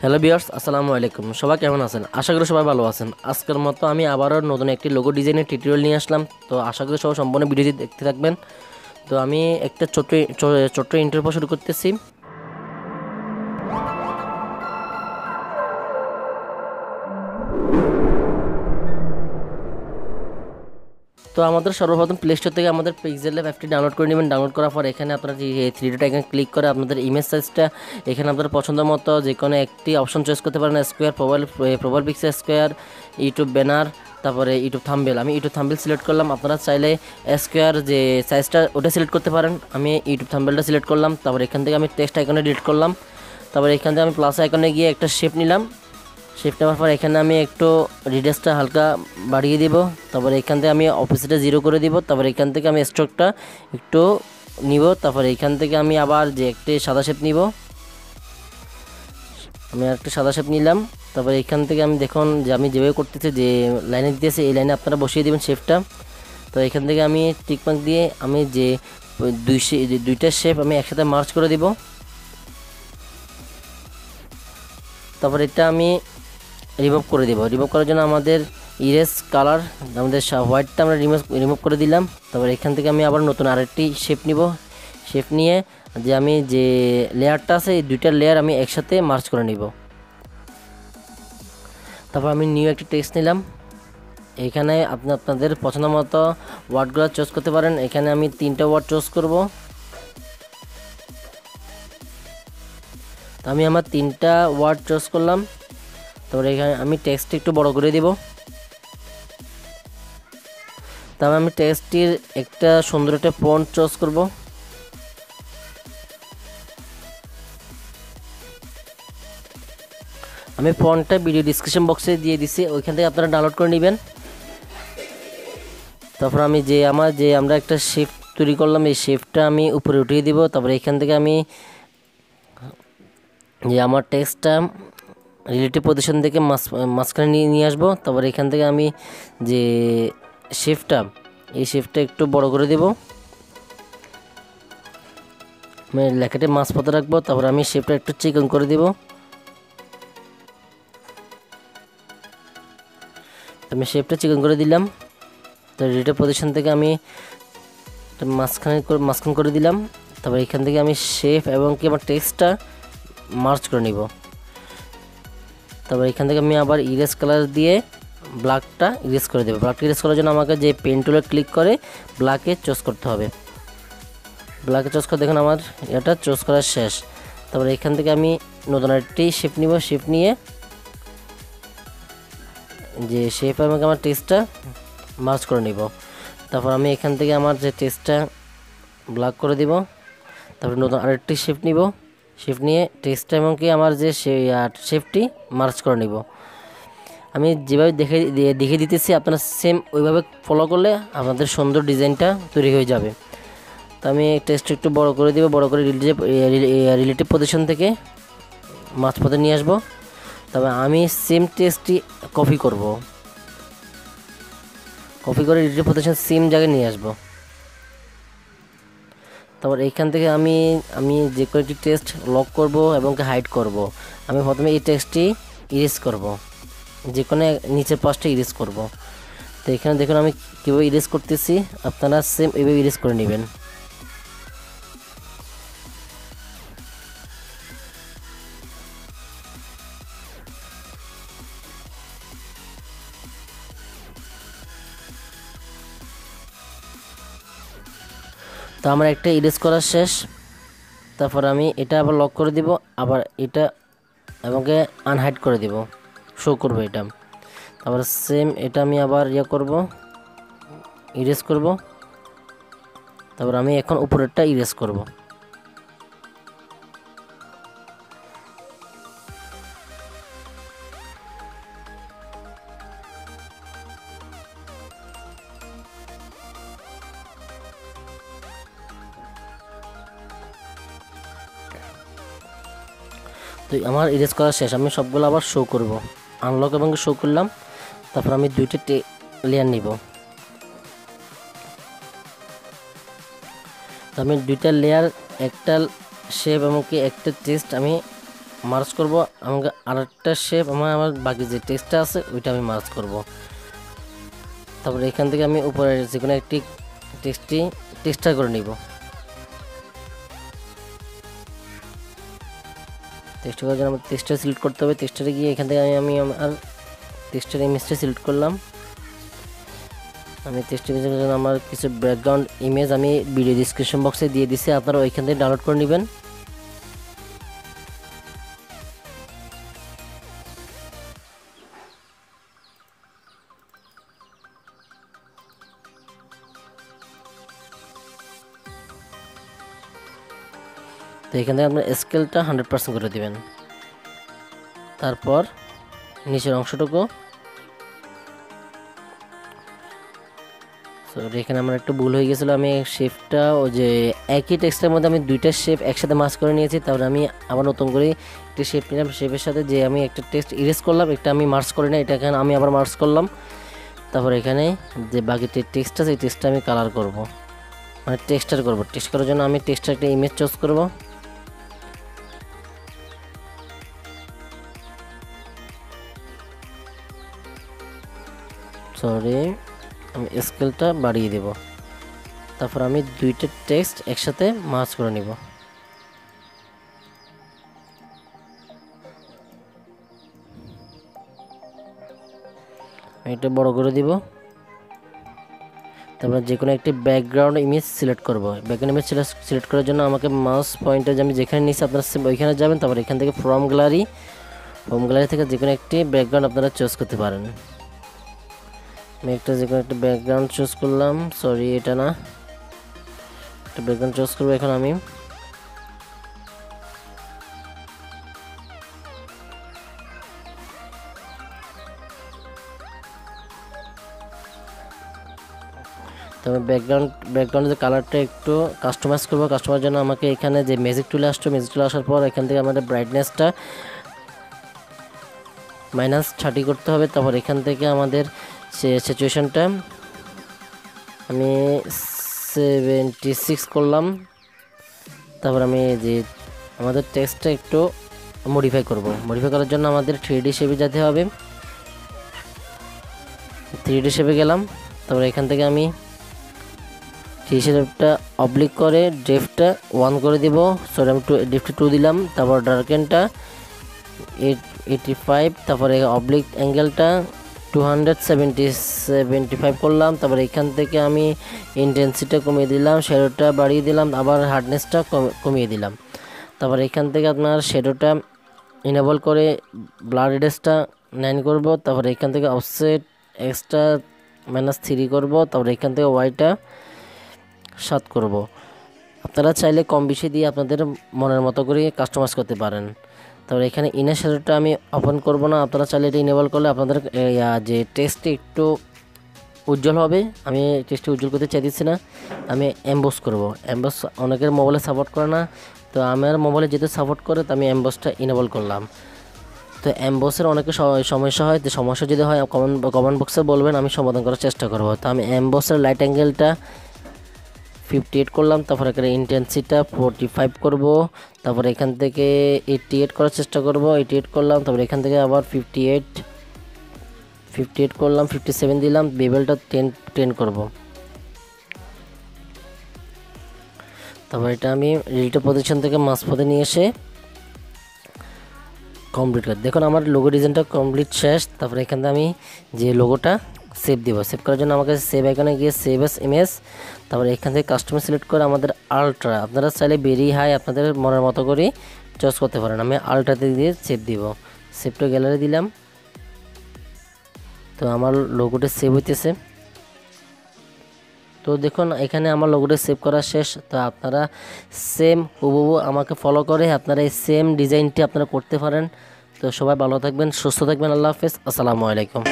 Hello viewers, আসসালামু আলাইকুম। সবাই কেমন আছেন? আশা করি সবাই ভালো আছেন। আজকের মতো আমি আবারও নতুন একটি লোগো ডিজাইনের টিউটোরিয়াল নিয়ে আসলাম। তো আশা করি সবাই সম্পূর্ণ ভিডিওটি দেখতে থাকবেন। তো আমি একটা ছোট্ট ইন্টারভিউ শুরু করতেছি। তো আমাদের সর্বপ্রথম প্লে স্টোর থেকে আমাদের পিক্সেল ল্যাব অ্যাপটি ডাউনলোড করে নেবেন। ডাউনলোড করার পর এখানে আপনারা থ্রি ডট আইকনে ক্লিক করে আপনাদের ইমেজ সাইজটা এখানে আপনাদের পছন্দ মতো যে কোনো একটি অপশন চয়েস করতে পারেন। Square, profile picture, square, YouTube banner, তারপরে ইউটিউব থাম্বনেল। আমি ইউটিউব থাম্বনেল সিলেক্ট করলাম। আপনারা চাইলে স্কোয়ার যে সাইজটা ওটা সিলেক্ট করতে পারেন। আমি ইউটিউব থাম্বনেলটা সিলেক্ট করলাম। তারপর এখান থেকে আমি টেক্সট আইকনে ডিলিট করলাম। তারপর এখান থেকে আমি প্লাস আইকনে গিয়ে একটা শেপ নিলাম। শিফট নেওয়ার পর এখানে আমি একটু রিডিউসটা হালকা বাড়িয়ে দিব। তারপরে এখান থেকে আমি অপোজিটটা 0 করে দিব। তারপর এখান থেকে আমি স্ট্রোকটা একটু নিব। তারপর এখান থেকে আমি আবার যে একটি সাদা শেপ নিব। আমি একটা সাদা শেপ নিলাম। তারপর এখান থেকে আমি দেখুন যে আমি যেভাবে করতেছি, যে লাইনে দিতেছি এই লাইনে আপনারা বসিয়ে দেবেন শেপটা। তো এখান থেকে আমি টিকমার্ক দিয়ে আমি যে দুইটা শেপ আমি একসাথে মার্চ করে দিব। তারপর এটা আমি রিমুভ করে দেব। রিমুভ করার জন্য আমাদের ইরেজ কালার, আমাদের হোয়াইটটা আমরা রিমুভ করে দিলাম। তারপর এখান থেকে আমি আবার নতুন আরেকটি শেপ নিব। শেপ নিয়ে যে আমি যে লেয়ারটা আছে এই দুইটা লেয়ার আমি একসাথে মার্চ করে নিব। তারপর আমি নিউ একটি টেক্সট নিলাম। এখানে আপনি আপনাদের পছন্দ মতো ওয়ার্ডগুলো চুজ করতে পারেন। এখানে আমি 3টা ওয়ার্ড চুজ করব। তো আমি আমার 3টা ওয়ার্ড চুজ করলাম। তারপরে এখানে আমি টেক্সটটি একটু বড় করে দিব। তারপর আমি টেক্সটটির একটা সুন্দর একটা ফন্ট চুজ করব। আমি ফন্টটা ভিডিও ডিসক্রিপশন বক্সে দিয়ে দিছি, ওইখান থেকে আপনারা ডাউনলোড করে নেবেন। তারপর আমি আমরা একটা শেপ তৈরি করলাম, এই শেপটা আমি উপরে উঠিয়ে দিব। তারপরে এখান থেকে আমি যে আমার টেক্সটটা রিলেটিভ পজিশন থেকে মাঝখানে নিয়ে আসবো। তারপর এখান থেকে আমি যে এই শেপটা একটু বড় করে দেব। আমি লেখাটা মাঝপথে রাখবো। তারপর আমি শেপটা একটু চিকন করে দেব। আমি শেপটা চিকন করে দিলাম। তো রিলেটিভ পজিশন থেকে আমি মাঝখান করে দিলাম। তারপর এখান থেকে আমি শেপ এবং কি আমার টেক্সটটা মার্চ করে নিব। তারপর এখান থেকে আমি আবার ইরেজ কালার দিয়ে ব্ল্যাকটা ইরেজ করে দেবো। ব্ল্যাকটা ইরেজ করার জন্য আমাকে যে পেন টুলে ক্লিক করে ব্ল্যাকে চুজ করতে হবে। ব্ল্যাকে চুজ করে দেখুন আমার এটা চুজ করা শেষ। তারপর এখান থেকে আমি নতুন একটি শেপ নিব। শেপ নিয়ে যে শেপ এবং আমার টেক্সটটা মার্চ করে নিব। তারপর আমি এখান থেকে আমার যে টেক্সটটা ব্ল্যাক করে দিব। তারপর নতুন আরেকটি শেপ নিব। শেপ নিয়ে টেক্সটটা এবং কি আমার যে শেপটি মার্চ করে নিব। আমি যেভাবে দেখে দিতেছি আপনারা সেম ওইভাবে ফলো করলে আপনাদের সুন্দর ডিজাইনটা তৈরি হয়ে যাবে। তো আমি টেক্সট একটু বড় করে দিব। বড় করে রিলেটিভ পজিশন থেকে মাঝপথে নিয়ে আসবো। তবে আমি সেম টেক্সটটি কপি করে রিলেটিভ পজিশন সেম জায়গায় নিয়ে আসবো। তারপর এইখান থেকে আমি যে কোনো একটি টেক্সট লক করব এবং হাইড করব। আমি প্রথমে এই টেক্সটটি ইরেজ করব, যে কোনো নিচের পাশটা ইরেজ করব। তো এখানে দেখুন আমি কীভাবে ইরেজ করতেছি, আপনারা সেম এইভাবে ইরেজ করে নেবেন। তো আমার একটা ইরেজ করা শেষ। তারপর আমি এটা আবার লক করে দিব, আবার এটা আমাকে আনহাইড করে দিব, শো করবো এটা। তারপর সেম এটা আমি আবার করব, ইরেজ করব। তারপর আমি এখন উপরেরটা ইরেজ করব। তো আমার ইরেজ করা শেষ। আমি সবগুলো আবার শো করব, আনলক এবং শো করলাম। তারপর আমি দুইটা লেয়ার নিব। তো আমি দুইটা লেয়ার, একটা শেপ এবং কি একটা টেক্সট আমি মার্জ করব, আমাকে আরেকটা শেপ আমার বাকি যে টেক্সটটা আছে ওইটা আমি মার্জ করব। তারপরে এখান থেকে আমি উপরে যে কোনো একটি টেক্সচার করে নিব। টেক্সচার করার জন্য আমার টেক্সচার সিলেক্ট করতে হবে। টেক্সচারে গিয়ে এখান থেকে আমি আমার টেক্সচার ইমেজটা সিলেক্ট করলাম। আমি টেক্সট ইমেজের জন্য আমার কিছু ব্যাকগ্রাউন্ড ইমেজ আমি ভিডিও ডিসক্রিপশন বক্সে দিয়ে দিছি, আপনারা ওইখান থেকে ডাউনলোড করে নেবেন। তো এখান থেকে আপনার স্কেলটা 100% করে দিবেন। তারপর নিচের অংশটুকু, সরি এখানে আমার একটু ভুল হয়ে গেছিলো, আমি শেপটা ওই যে একই টেক্সটের মধ্যে আমি দুইটা শেপ একসাথে মার্জ করে নিয়েছি। তারপরে আমি আবার নতুন করে একটি শেপ নিলাম, শেপের সাথে যে আমি একটা টেক্সট ইরেজ করলাম, একটা আমি মার্জ করে নিই, এটা এখানে আমি আবার মার্জ করলাম। তারপর এখানে যে বাকি টেক্সট আছে এই টেক্সটটা আমি কালার করব, মানে টেক্সচার করব। টেক্সট করার জন্য আমি টেক্সটার একটা ইমেজ চুজ করব। সরি আমি স্কেলটা বাড়িয়ে দেব। তারপর আমি দুইটা টেক্সট একসাথে মার্জ করে নিব। এটা বড় করে দিব। তারপর যে কোনো একটি ব্যাকগ্রাউন্ড ইমেজ সিলেক্ট করব। ব্যাকগ্রাউন্ড ইমেজ সিলেক্ট করার জন্য আমাকে মাউস পয়েন্টার আমি যেখানে নিচ্ছি আপনারা ওইখানে যাবেন। তারপর এখান থেকে ফ্রম গ্যালারি থেকে যে কোনো একটি ব্যাকগ্রাউন্ড আপনারা চুজ করতে পারেন। আমি একটা যে কোনো একটা ব্যাকগ্রাউন্ড চুজ করলাম, সরি এটা না, একটা ব্যাকগ্রাউন্ড চুজ করবো এখন আমি। তবে ব্যাকগ্রাউন্ডের কালারটা একটু কাস্টমাইজ করবো। কাস্টমাইজের জন্য আমাকে এখানে যে ম্যাজিক টুলে আসছে, ম্যাজিক টুলে আসার পর এখান থেকে আমাদের ব্রাইটনেসটা -30 করতে হবে। তারপর এখান থেকে আমাদের সিচুয়েশনটা আমি 76 করলাম। তারপর আমি যে আমাদের টেক্সটটা একটু মডিফাই করব। মডিফাই করার জন্য আমাদের 3D শেপে যেতে হবে। 3D শেপে গেলাম। তারপর এখান থেকে আমি 3D শেপটা অবলিক করে ডেপথটা 1 করে দিব। সরি আমি ডেপথটা 2 দিলাম। তারপর ডার্কেনটা 85, তারপরে অবলিক অ্যাঙ্গেলটা 275 করলাম। তারপর এখান থেকে আমি ইন্টেন্সিটিটা কমিয়ে দিলাম, শ্যাডোটা বাড়িয়ে দিলাম, আবার হার্ডনেসটা কমিয়ে দিলাম। তারপর এখান থেকে আপনার শ্যাডোটা ইনেবল করে ব্লার রেডিয়াসটা 9 করব। তারপর এখান থেকে অফসেট এক্সট্রা -3 করব। তারপর এখান থেকে ওয়াইটা 7 করব। আপনারা চাইলে কম বেশি দিয়ে আপনাদের মনের মতো করে কাস্টমাইজ করতে পারেন। তারপর এখানে ইনার শ্যাডোটা আমি ওপেন করব না, আপনারা চাইলে এটা ইনেবল করলে আপনাদের যে টেক্সটটি একটু উজ্জ্বল হবে। আমি টেক্সটটি উজ্জ্বল করতে চাইতেছি না, আমি এমবস করব। এমবস অনেকের মোবাইলে সাপোর্ট করে না, তো আমার মোবাইলে যেহেতু সাপোর্ট করে তো আমি এমবসটা ইনেবল করলাম। তো এমবসের অনেকে সমস্যা হয়, তো সমস্যা যদি হয় কমেন্ট বক্সে বলবেন, আমি সমাধান করার চেষ্টা করব। তো আমি এমবসের লাইট অ্যাঙ্গেলটা 58 করলাম। তারপর এখানে ইন্টেন্সিটিটা 45 করব। তারপর এখান থেকে 88 করার চেষ্টা করব, 88 করলাম। তারপর এখান থেকে আবার 58 করলাম, 57 দিলাম। বেভেলটা 10 করব। তারপর এটা আমি রিলেটিভ পজিশন থেকে মাঝপথে নিয়ে এসে কমপ্লিট করে দেখুন আমার লোগো ডিজাইনটা কমপ্লিট শেষ। তারপর এখান থেকে আমি যে লোগোটা সেভ দিব, সেভ করার জন্য আমাকে সেভ আইকনে গিয়ে সেভ এস ইমেজ, তারপর এখান থেকে কাস্টমার সিলেক্ট করে আমাদের আলট্রা, আপনারা চাইলে ভেরি হাই আপনাদের মনের মতো করে চয়েস করতে পারেন। আমি আলট্রাতে দিয়ে সেভ দিব, সেভ টু গ্যালারি দিলাম। তো আমার লোগোটা সেভ হইতেছে। তো দেখুন এখানে আমার লোগোটা সেভ করা শেষ। তো আপনারা সেম হুবহু আমাকে ফলো করে আপনারা এই সেম ডিজাইনটি আপনারা করতে পারেন। তো সবাই ভালো থাকবেন, সুস্থ থাকবেন। আল্লাহ হাফেজ, আসসালামু আলাইকুম।